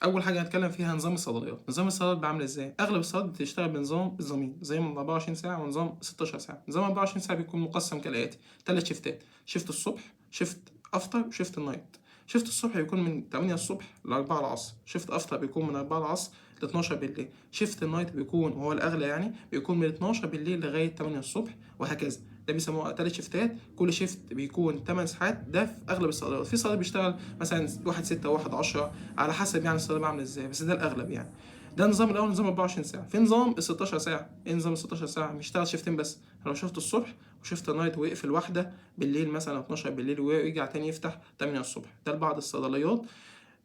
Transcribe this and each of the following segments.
اول حاجه هنتكلم فيها نظام الصيدليات. نظام الصيدليات بعمل ازاي؟ اغلب الصيدليات بتشتغل نظامين زي من 24 ساعه ونظام 16 ساعه. نظام 24 ساعه بيكون مقسم كالاتي: 3 شيفتات: شيفت الصبح، شيفت افتر، وشيفت النايت. شيفت الصبح بيكون من 8 الصبح ل 4 العصر، شيفت افتر بيكون من 4 العصر ل 12 بالليل، شيفت النايت بيكون وهو الاغلى يعني بيكون من 12 بالليل لغايه 8 الصبح، وهكذا. ده بيسموها 3 شيفتات، كل شيفت بيكون 8 ساعات. ده في اغلب الصيدليات. في صيدلي بيشتغل مثلا واحد 6 وواحد 10 على حسب يعني الصيدليه عامله ازاي، بس ده الاغلب يعني. ده النظام الاول، نظام 24 ساعه. في نظام ال 16 ساعه. ايه نظام ال 16 ساعه؟ بيشتغل شيفتين بس. لو شفت الصبح وشفت النايت ويقفل واحده بالليل مثلا 12 بالليل ويرجع تاني يفتح 8 الصبح. ده لبعض الصيدليات.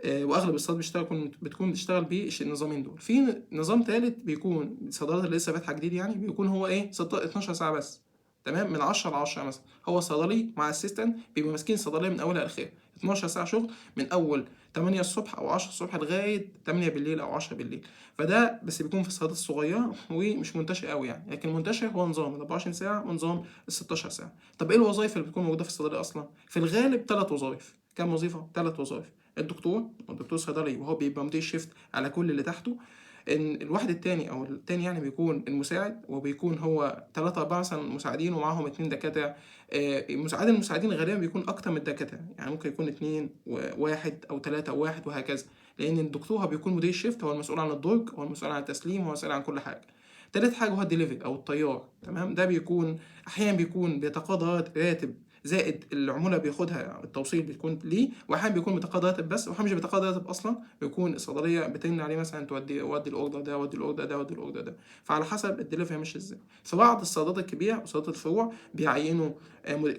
واغلب الصيدليات بتكون بتشتغل بيه النظامين دول. في نظام ثالث بيكون الصيدليات اللي لسه فاتحه جديد يعني، بيكون هو ايه 12 ساعه بس. تمام، من 10 ل 10 مثلا. هو صيدلي مع اسيستنت بيبقوا ماسكين الصيدليه من اولها لاخرها، 12 ساعه شغل، من اول 8 الصبح او 10 الصبح لغايه 8 بالليل او 10 بالليل. فده بس بيكون في الصيدليات الصغيره ومش منتشر قوي يعني. لكن المنتشر هو نظام ال 24 ساعه ونظام ال 16 ساعه. طب ايه الوظائف اللي بتكون موجوده في الصيدليه اصلا؟ في الغالب 3 وظائف. كام وظيفه؟ 3 وظائف. الدكتور صيدلي وهو بيبقى مدير شيفت على كل اللي تحته. ان الواحد التاني او التاني يعني بيكون المساعد، وبيكون هو 3 4 مثلا مساعدين ومعاهم 2 دكاترة. المساعدين غالبا بيكون اكتر من الدكاترة، يعني ممكن يكون 2 وواحد او 3 وواحد وهكذا. لان الدكتور هو بيكون مدير شيفت، هو المسؤول عن الدرج، هو المسؤول عن التسليم، هو المسؤول عن كل حاجة. تالت حاجة هو الدليفري أو الطيار. تمام، ده بيكون أحيانا بيكون بيتقاضى راتب زائد العمولة بياخدها، التوصيل بتكون ليه، وأحيانا بيكون بيتقاضى راتب بس، وأحيانا مش بيتقاضى راتب أصلا. بيكون الصيدلية بترن عليه مثلا ودي الأوردر ده، ودي الأوردر ده، ودي الأوردر ده. فعلى حسب الدليفري ماشي إزاي. في بعض الصيدليات الكبيرة وصيدليات الفروع بيعينوا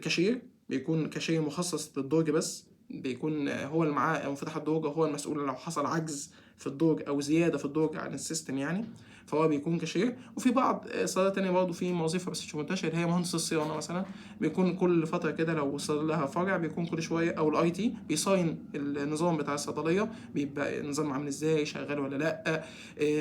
كاشير، بيكون كاشير مخصص للدرج بس. بيكون هو اللي معاه مفتاح الدرج، هو المسؤول لو حصل عجز في الدرج أو زيادة في الدرج عن السيستم يعني، فهو بيكون كاشير. وفي بعض صيدليات تانية برضه في وظيفة بس مش منتشرة، اللي هي مهندس الصيانة مثلا. بيكون كل فترة كده لو وصل لها فرع بيكون كل شوية، أو الأي تي بيصاين النظام بتاع الصيدلية، بيبقى النظام عامل إزاي، شغال ولا لأ.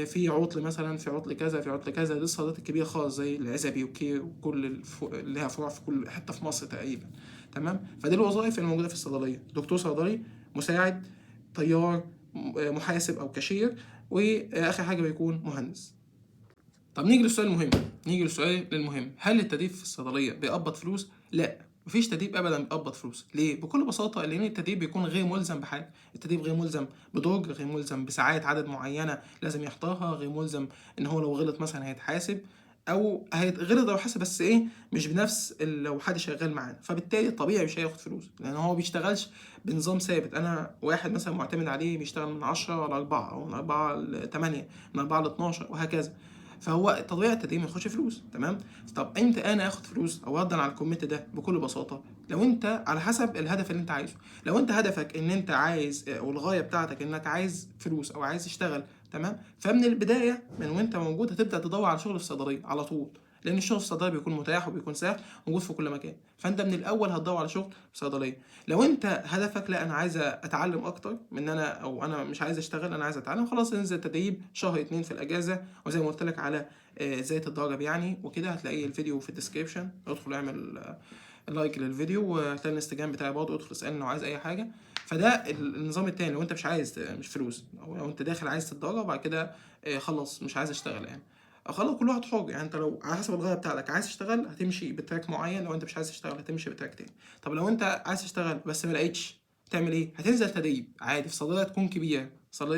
في عطل مثلا، في عطل كذا، في عطل كذا. دي الصيدليات الكبيرة خالص زي العزبي وكير وكل اللي لها فروع في كل حتة في مصر تقريبا. تمام، فدي الوظائف اللي موجودة في الصيدلية: دكتور صيدلي، مساعد، طيار، محاسب أو كاشير، وآخر حاجة بيكون مهندس. طب نيجي للسؤال المهم. هل التدريب في الصيدليه بيقبض فلوس؟ لا، مفيش تدريب ابدا بيقبض فلوس. ليه؟ بكل بساطه لان التدريب بيكون غير ملزم بحاجه. التدريب غير ملزم بدرج، غير ملزم بساعات عدد معينه لازم يحضرها، غير ملزم ان هو لو غلط مثلا هيتحاسب، او هيتغلط لو حاسب بس ايه، مش بنفس لو حد شغال معانا. فبالتالي طبيعي مش هياخد فلوس، لان هو بيشتغلش بنظام ثابت. انا واحد مثلا معتمد عليه بيشتغل من 10 ل 4 او من 4 ل 8، من 4 ل 12 وهكذا. فهو طبيعه التدريب ما ياخدش فلوس. تمام. طب امتى انا اخد فلوس او ردا على الكوميت ده؟ بكل بساطه لو انت على حسب الهدف اللي انت عايزه. لو انت هدفك ان انت عايز والغايه بتاعتك انك عايز فلوس او عايز تشتغل، تمام، فمن البدايه من وانت موجود هتبدا تدور على شغل في الصيدليه على طول. لان الشغل في الصيدليه بيكون متاح وبيكون سهل، موجود في كل مكان. فانت من الاول هتدور على شغل في صيدليه. لو انت هدفك لا انا عايز اتعلم اكتر من انا، او انا مش عايز اشتغل انا عايز اتعلم، خلاص انزل تدريب شهر 2 في الاجازه. وزي ما قلت لك على ازاي تتدرب يعني وكده، هتلاقي الفيديو في الديسكريبشن. ادخل اعمل لايك للفيديو، وهتلاقي الانستجرام بتاعي برضه، ادخل اسالني لو عايز اي حاجه. فده النظام التاني لو انت مش عايز مش فلوس، او لو انت داخل عايز تتدرب وبعد كده خلاص مش عايز اشتغل يعني. خلاص كل واحد حر يعني. انت لو على حسب الغايه بتاعتك عايز تشتغل هتمشي بتراك معين، لو انت مش عايز تشتغل هتمشي بتراك تاني. طب لو انت عايز تشتغل بس ما لقيتش تعمل ايه؟ هتنزل تدريب عادي في صيدليه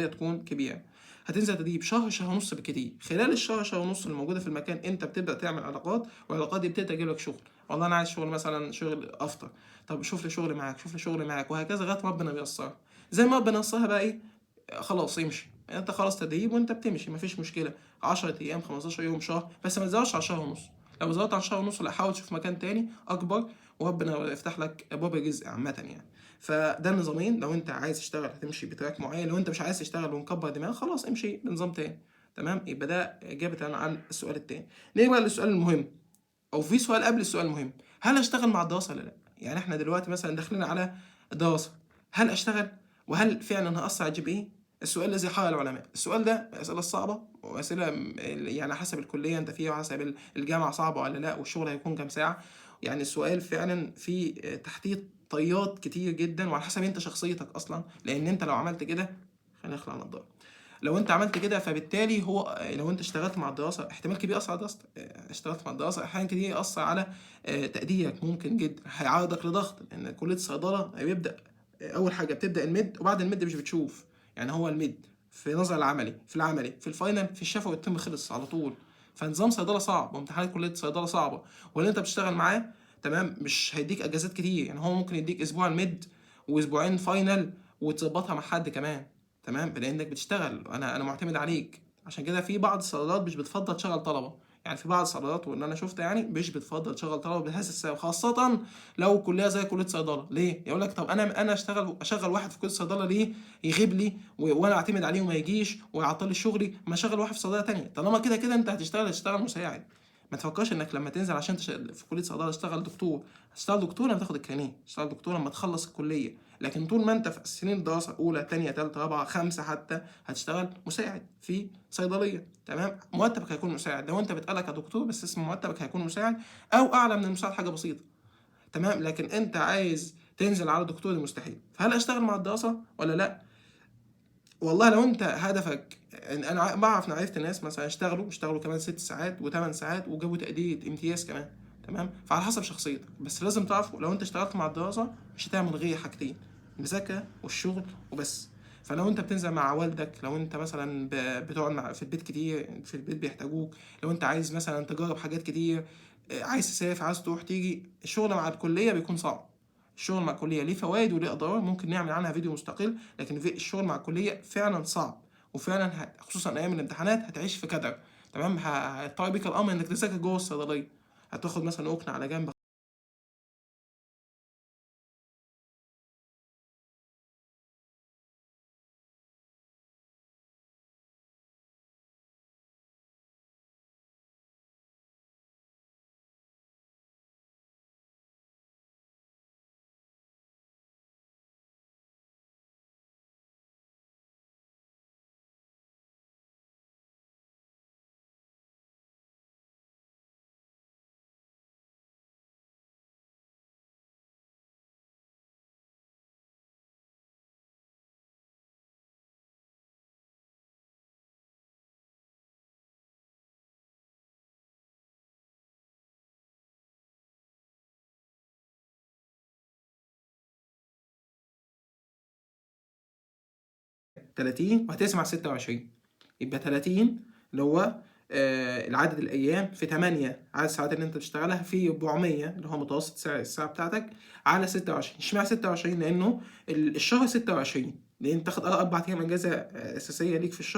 تكون كبيره. هتنزل تدريب شهر شهر ونص بالكتير. خلال الشهر شهر ونص اللي موجوده في المكان انت بتبدا تعمل علاقات، والعلاقات دي بتبدا تجيب لك شغل. والله انا عايز شغل مثلا، شغل افطر، طب شوف لي شغل معاك، شوف لي شغل معاك، وهكذا لغايه ما ربنا بييسرها. زي ما ربنا ييسرها بقى ايه، خلاص امشي. انت خلاص تدريب وانت بتمشي مفيش مشكله. 10 ايام، 15 يوم، شهر، بس ما تزودش على شهر ونص. لو زودت عن شهر ونص لا، حاول تشوف مكان تاني اكبر، وربنا يفتح لك ابواب الرزق عامه يعني. فده النظامين. لو انت عايز تشتغل هتمشي بتراك معين، لو انت مش عايز تشتغل ومكبر دماغك خلاص امشي بنظام تاني. تمام، يبقى ده اجابه عن السؤال التاني. نيجي بقى للسؤال المهم، او في سؤال قبل السؤال المهم: هل اشتغل مع الدراسه ولا لا؟ يعني احنا دلوقتي مثلا داخلين على دراسه، هل اشتغل؟ وهل فعلا هاثر على الجي بي اي؟ السؤال الذي حير العلماء. السؤال ده اسئله صعبه، واسئله يعني حسب الكليه انت فيها وحسب الجامعه صعبه ولا لا، والشغل هيكون كام ساعه. يعني السؤال فعلا فيه تحتيه طيات كتير جدا، وعلى حسب انت شخصيتك اصلا. لان انت لو عملت كده خلينا نخلع النضاره. لو انت عملت كده فبالتالي هو لو انت اشتغلت مع الدراسه احتمال كبير يأثر على دراستك. اشتغلت مع الدراسه احيانا كتير يأثر على تقديرك، ممكن جدا هيعرضك لضغط، لان كليه الصيدله بيبدا اول حاجه بتبدا الميد، وبعد الميد مش بتشوف. يعني هو الميد في نظر العملي، في العملي، في الفاينل، في الشفوي الترم خلص على طول. فنظام صيدله صعب وامتحانات كليه الصيدله صعبه، واللي انت بتشتغل معاه تمام مش هيديك اجازات كتير. يعني هو ممكن يديك اسبوع الميد واسبوعين فاينل وتظبطها مع حد كمان، تمام، لانك بتشتغل، انا معتمد عليك. عشان كده في بعض الصيدليات مش بتفضل تشغل طلبه. يعني في بعض الصيدليات واللي انا شفته يعني مش بتفضل تشغل طلبه بهذا السبب، خاصه لو كليه زي كليه صيدله. ليه؟ يقول لك طب انا اشغل واحد في كليه صيدله ليه يغيب لي وانا اعتمد عليه وما يجيش ويعطل لي شغلي، ما اشغل واحد في صيدله تانية. طالما كده كده انت هتشتغل مساعد. ما تفكرش انك لما تنزل عشان في كليه صيدله تشتغل دكتور. هتشتغل دكتور لما تاخد الكارنيه، تشتغل دكتور لما تخلص الكليه. لكن طول ما انت في سنين الدراسه اولى تانية تالتة رابعه خمسه حتى هتشتغل مساعد في صيدليه، تمام. مرتبك هيكون مساعد لو انت بتقالك كدكتور، بس اسم مرتبك هيكون مساعد او اعلى من المساعد حاجه بسيطه، تمام. لكن انت عايز تنزل على دكتور مستحيل. فهل اشتغل مع الدراسه ولا لا؟ والله لو انت هدفك، انا بعرف، انا عرفت ناس مثلا اشتغلوا كمان 6 ساعات و8 ساعات وجابوا تقدير امتياز كمان، تمام. فعلى حسب شخصيتك، بس لازم تعرف لو انت اشتغلت مع الدراسه مش هتعمل غير حاجتين: المذاكره والشغل وبس. فلو انت بتنزل مع والدك، لو انت مثلا بتقعد في البيت كتير، في البيت بيحتاجوك، لو انت عايز مثلا تجرب حاجات كتير، عايز تسافر، عايز تروح تيجي، الشغل مع الكليه بيكون صعب. الشغل مع الكليه ليه فوائد وليه اضرار، ممكن نعمل عنها فيديو مستقل. لكن في الشغل مع الكليه فعلا صعب، وفعلا خصوصا ايام الامتحانات هتعيش في كدر، تمام. هيضطر بيك الامر انك تذاكر جوه الصيدليه، هتاخد مثلا ركن على جنب. 30 وهتقسم على 26، يبقى 30 اللي هو العدد الايام في 8 عدد الساعات اللي انت بتشتغلها في 400 اللي هو متوسط سعر الساعه بتاعتك على 26. اشمعنى 26؟ لانه الشهر 26، لان تاخد 4 ايام اجازه اساسيه ليك في الشهر.